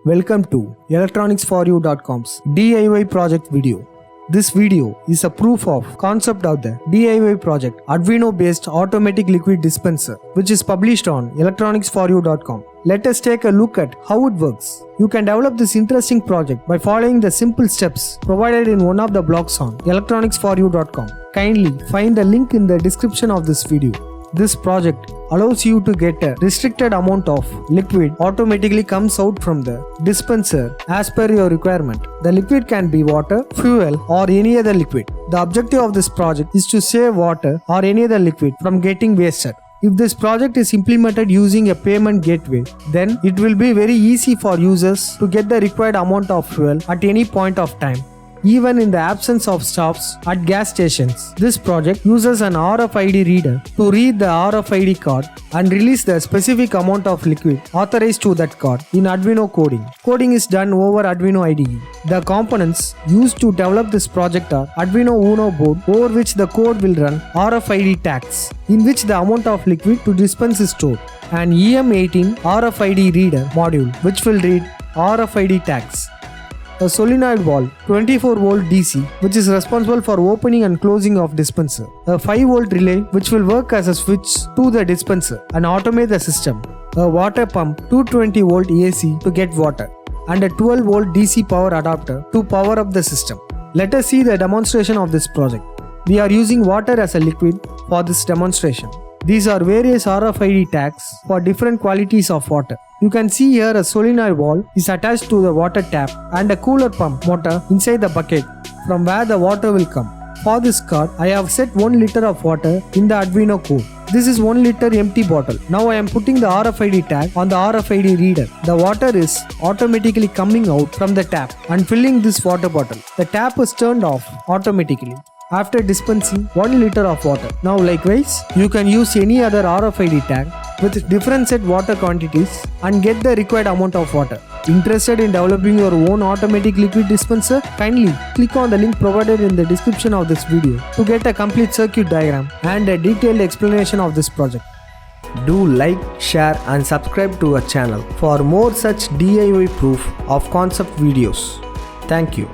Welcome to electronicsforyou.com's DIY project video. This video is a proof of concept of the DIY project Arduino-based automatic liquid dispenser, which is published on electronicsforyou.com. Let us take a look at how it works. You can develop this interesting project by following the simple steps provided in one of the blogs on electronicsforyou.com. Kindly find the link in the description of this video. This project allows you to get a restricted amount of liquid automatically comes out from the dispenser as per your requirement. The liquid can be water, fuel or any other liquid. The objective of this project is to save water or any other liquid from getting wasted. If this project is implemented using a payment gateway, then it will be very easy for users to get the required amount of fuel at any point of time. Even in the absence of stops at gas stations, this project uses an RFID reader to read the RFID card and release the specific amount of liquid authorized to that card in Arduino coding. Coding is done over Arduino IDE. The components used to develop this project are Arduino Uno board over which the code will run RFID tags in which the amount of liquid to dispense is stored, and EM18 RFID reader module which will read RFID tags. A solenoid valve 24-volt DC which is responsible for opening and closing of dispenser. A 5-volt relay which will work as a switch to the dispenser and automate the system. A water pump 220-volt AC to get water. And a 12-volt DC power adapter to power up the system. Let us see the demonstration of this project. We are using water as a liquid for this demonstration. These are various RFID tags for different qualities of water. You can see here a solenoid valve is attached to the water tap and a cooler pump motor inside the bucket from where the water will come. For this card, I have set 1 liter of water in the Arduino code. This is 1 liter empty bottle. Now I am putting the RFID tag on the RFID reader. The water is automatically coming out from the tap and filling this water bottle. The tap is turned off automatically after dispensing 1 liter of water. Now likewise, you can use any other RFID tag with different set water quantities and get the required amount of water. Interested in developing your own automatic liquid dispenser? Kindly click on the link provided in the description of this video to get a complete circuit diagram and a detailed explanation of this project. Do like, share and subscribe to our channel for more such DIY proof of concept videos. Thank you.